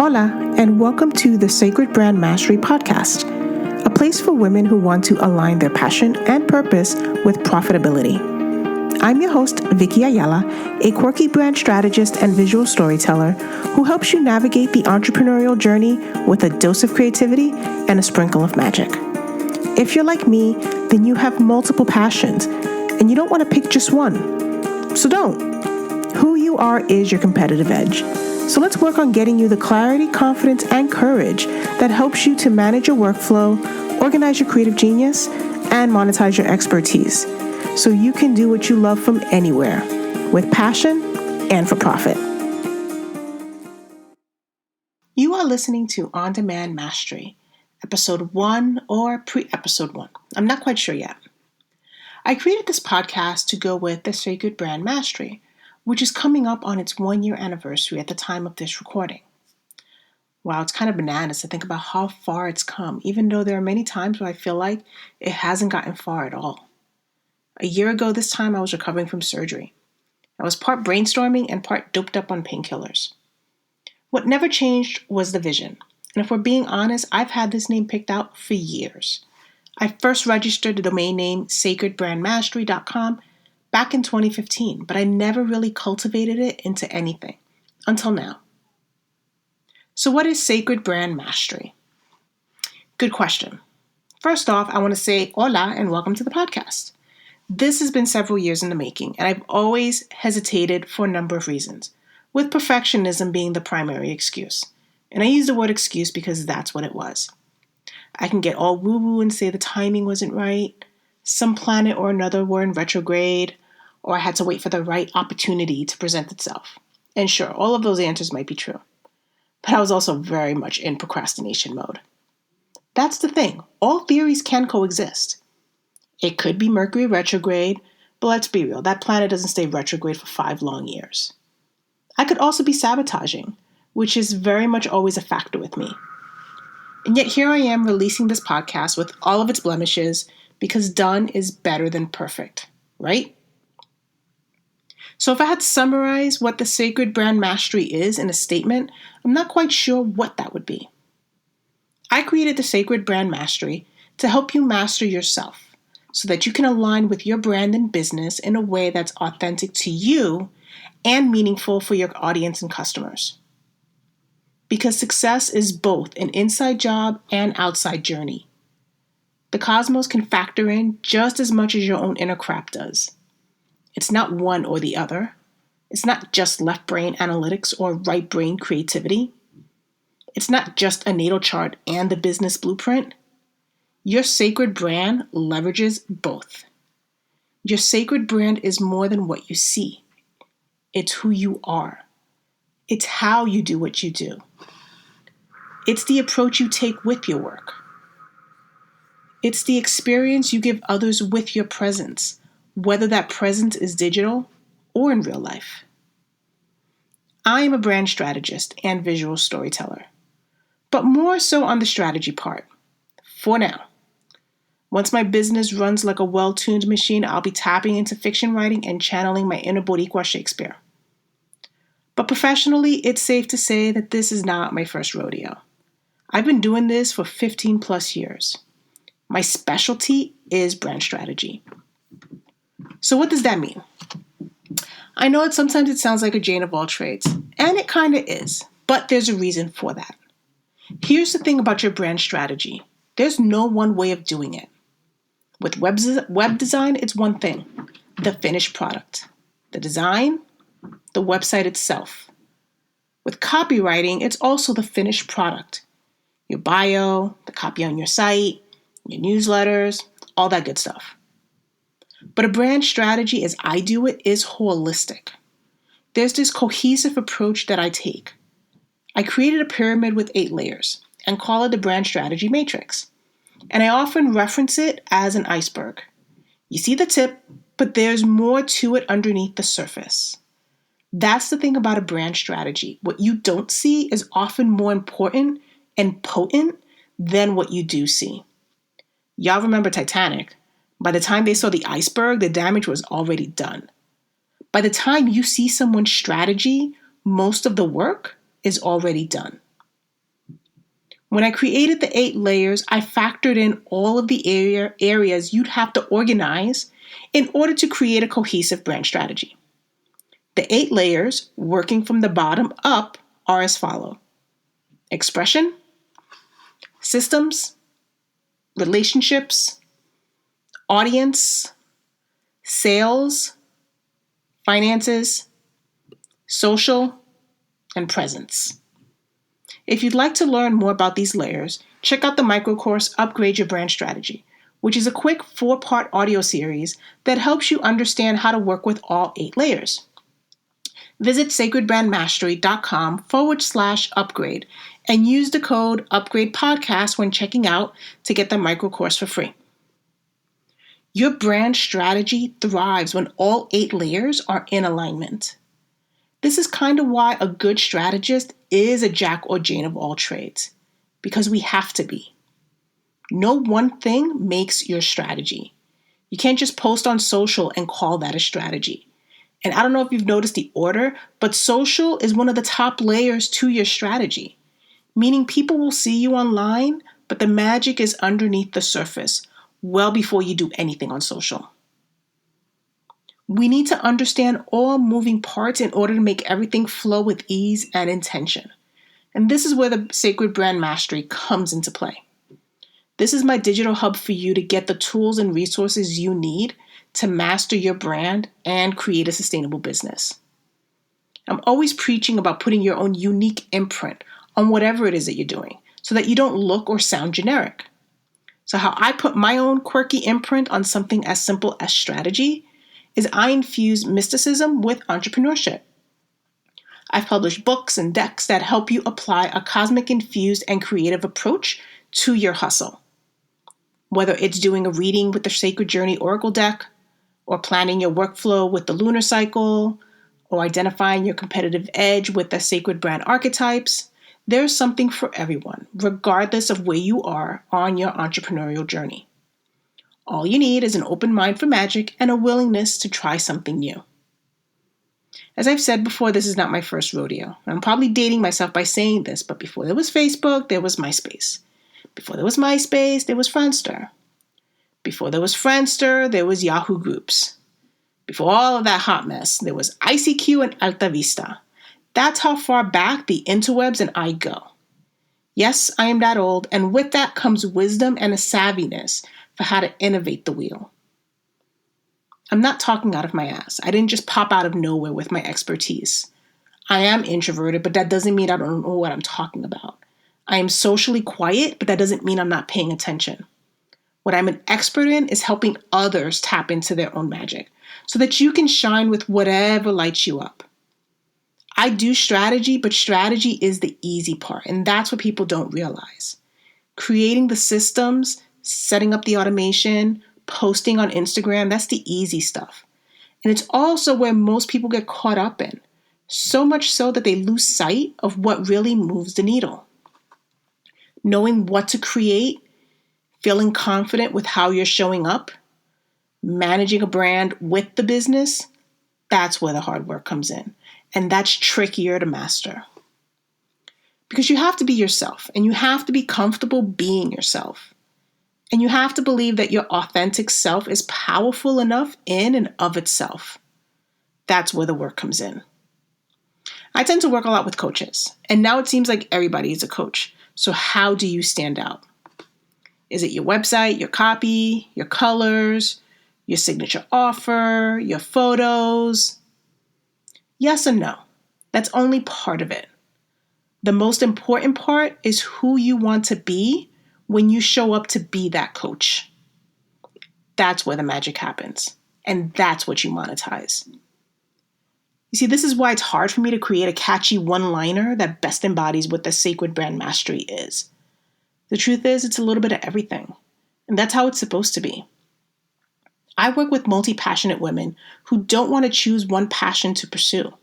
Hola, and welcome to the Sacred Brand Mastery Podcast, a place for women who want to align their passion and purpose with profitability. I'm your host, Vicky Ayala, a quirky brand strategist and visual storyteller who helps you navigate the entrepreneurial journey with a dose of creativity and a sprinkle of magic. If you're like me, then you have multiple passions, and you don't want to pick just one. So don't. Who you are is your competitive edge. So let's work on getting you the clarity, confidence, and courage that helps you to manage your workflow, organize your creative genius, and monetize your expertise so you can do what you love from anywhere with passion and for profit. You are listening to On Demand Mastery, episode 1 or pre-episode 1. I'm not quite sure yet. I created this podcast to go with the Sacred Brand Mastery, which is coming up on its 1-year anniversary at the time of this recording. Wow, it's kind of bananas to think about how far it's come, even though there are many times where I feel like it hasn't gotten far at all. A year ago this time, I was recovering from surgery. I was part brainstorming and part doped up on painkillers. What never changed was the vision. And if we're being honest, I've had this name picked out for years. I first registered the domain name sacredbrandmastery.com back in 2015, but I never really cultivated it into anything until now. So what is Sacred Brand Mastery? Good question. First off, I want to say hola and welcome to the podcast. This has been several years in the making, and I've always hesitated for a number of reasons, with perfectionism being the primary excuse. And I use the word excuse because that's what it was. I can get all woo-woo and say the timing wasn't right, some planet or another were in retrograde, or I had to wait for the right opportunity to present itself. And sure, all of those answers might be true. But I was also very much in procrastination mode. That's the thing. All theories can coexist. It could be Mercury retrograde, but let's be real, that planet doesn't stay retrograde for 5 long years. I could also be sabotaging, which is very much always a factor with me. And yet here I am releasing this podcast with all of its blemishes because done is better than perfect, right? So if I had to summarize what the Sacred Brand Mastery is in a statement, I'm not quite sure what that would be. I created the Sacred Brand Mastery to help you master yourself so that you can align with your brand and business in a way that's authentic to you and meaningful for your audience and customers. Because success is both an inside job and outside journey. The cosmos can factor in just as much as your own inner crap does. It's not one or the other. It's not just left brain analytics or right brain creativity. It's not just a natal chart and the business blueprint. Your sacred brand leverages both. Your sacred brand is more than what you see. It's who you are. It's how you do what you do. It's the approach you take with your work. It's the experience you give others with your presence, whether that presence is digital or in real life. I am a brand strategist and visual storyteller, but more so on the strategy part, for now. Once my business runs like a well-tuned machine, I'll be tapping into fiction writing and channeling my inner Boricua Shakespeare. But professionally, it's safe to say that this is not my first rodeo. I've been doing this for 15 plus years. My specialty is brand strategy. So what does that mean? I know that sometimes it sounds like a Jane of all trades, and it kind of is, but there's a reason for that. Here's the thing about your brand strategy. There's no one way of doing it. With web design, it's one thing, the finished product. The design, the website itself. With copywriting, it's also the finished product. Your bio, the copy on your site, your newsletters, all that good stuff. But a brand strategy, as I do it, is holistic. There's this cohesive approach that I take. I created a pyramid with 8 layers and call it the brand strategy matrix. And I often reference it as an iceberg. You see the tip, but there's more to it underneath the surface. That's the thing about a brand strategy. What you don't see is often more important and potent than what you do see. Y'all remember Titanic? By the time they saw the iceberg, the damage was already done. By the time you see someone's strategy, most of the work is already done. When I created the 8 layers, I factored in all of the areas you'd have to organize in order to create a cohesive brand strategy. The 8 layers, working from the bottom up, are as follow: expression, systems, relationships, audience, sales, finances, social, and presence. If you'd like to learn more about these layers, check out the micro course Upgrade Your Brand Strategy, which is a quick 4-part audio series that helps you understand how to work with all 8 layers. Visit sacredbrandmastery.com/upgrade and use the code UPGRADEPODCAST when checking out to get the micro course for free. Your brand strategy thrives when all 8 layers are in alignment. This is kind of why a good strategist is a jack or Jane of all trades, because we have to be. No one thing makes your strategy. You can't just post on social and call that a strategy. And I don't know if you've noticed the order, but social is one of the top layers to your strategy, meaning people will see you online, but the magic is underneath the surface, well before you do anything on social. We need to understand all moving parts in order to make everything flow with ease and intention. And this is where the Sacred Brand Mastery comes into play. This is my digital hub for you to get the tools and resources you need to master your brand and create a sustainable business. I'm always preaching about putting your own unique imprint on whatever it is that you're doing so that you don't look or sound generic. So how I put my own quirky imprint on something as simple as strategy is I infuse mysticism with entrepreneurship. I've published books and decks that help you apply a cosmic-infused and creative approach to your hustle. Whether it's doing a reading with the Sacred Journey Oracle deck, or planning your workflow with the lunar cycle, or identifying your competitive edge with the sacred brand archetypes, there's something for everyone, regardless of where you are on your entrepreneurial journey. All you need is an open mind for magic and a willingness to try something new. As I've said before, this is not my first rodeo. I'm probably dating myself by saying this, but before there was Facebook, there was MySpace. Before there was MySpace, there was Friendster. Before there was Friendster, there was Yahoo Groups. Before all of that hot mess, there was ICQ and Alta Vista. That's how far back the interwebs and I go. Yes, I am that old, and with that comes wisdom and a savviness for how to innovate the wheel. I'm not talking out of my ass. I didn't just pop out of nowhere with my expertise. I am introverted, but that doesn't mean I don't know what I'm talking about. I am socially quiet, but that doesn't mean I'm not paying attention. What I'm an expert in is helping others tap into their own magic so that you can shine with whatever lights you up. I do strategy, but strategy is the easy part, and that's what people don't realize. Creating the systems, setting up the automation, posting on Instagram, that's the easy stuff. And it's also where most people get caught up in, so much so that they lose sight of what really moves the needle. Knowing what to create, feeling confident with how you're showing up, managing a brand with the business, that's where the hard work comes in. And that's trickier to master. Because you have to be yourself, and you have to be comfortable being yourself. And you have to believe that your authentic self is powerful enough in and of itself. That's where the work comes in. I tend to work a lot with coaches, and now it seems like everybody is a coach. So how do you stand out? Is it your website, your copy, your colors, your signature offer, your photos? Yes and no. That's only part of it. The most important part is who you want to be when you show up to be that coach. That's where the magic happens. And that's what you monetize. You see, this is why it's hard for me to create a catchy one-liner that best embodies what the Sacred Brand Mastery is. The truth is, it's a little bit of everything. And that's how it's supposed to be. I work with multi-passionate women who don't want to choose one passion to pursue.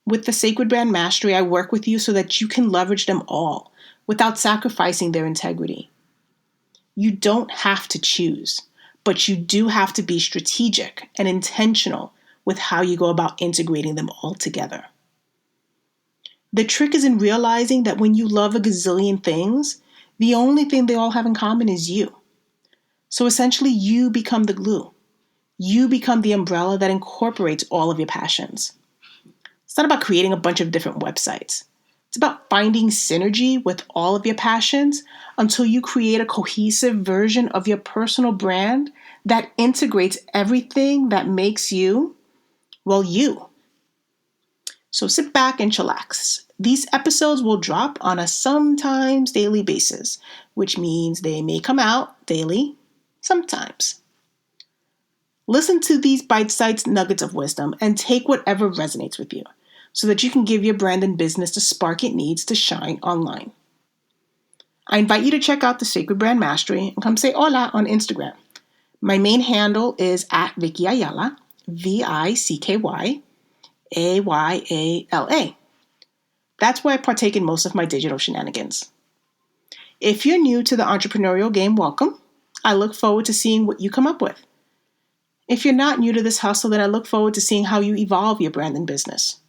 With the Sacred Brand Mastery, I work with you so that you can leverage them all without sacrificing their integrity. You don't have to choose, but you do have to be strategic and intentional with how you go about integrating them all together. The trick is in realizing that when you love a gazillion things, the only thing they all have in common is you. So essentially, you become the glue. You become the umbrella that incorporates all of your passions. It's not about creating a bunch of different websites. It's about finding synergy with all of your passions until you create a cohesive version of your personal brand that integrates everything that makes you, well, you. So sit back and chillax. These episodes will drop on a sometimes daily basis, which means they may come out daily, sometimes. Listen to these bite-sized nuggets of wisdom and take whatever resonates with you so that you can give your brand and business the spark it needs to shine online. I invite you to check out the Sacred Brand Mastery and come say hola on Instagram. My main handle is at Vicky Ayala, VickYayala. That's where I partake in most of my digital shenanigans. If you're new to the entrepreneurial game, welcome. I look forward to seeing what you come up with. If you're not new to this hustle, then I look forward to seeing how you evolve your brand and business.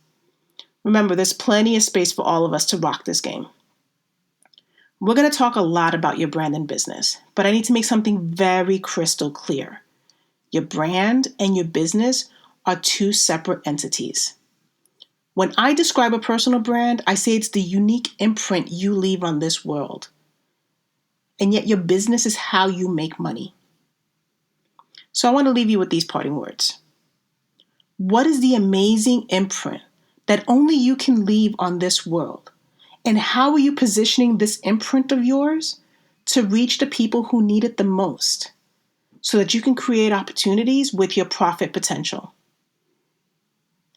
Remember, there's plenty of space for all of us to rock this game. We're going to talk a lot about your brand and business, but I need to make something very crystal clear. Your brand and your business are two separate entities. When I describe a personal brand, I say it's the unique imprint you leave on this world. And yet your business is how you make money. So I want to leave you with these parting words. What is the amazing imprint that only you can leave on this world? And how are you positioning this imprint of yours to reach the people who need it the most so that you can create opportunities with your profit potential?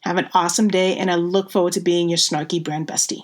Have an awesome day, and I look forward to being your snarky brand bestie.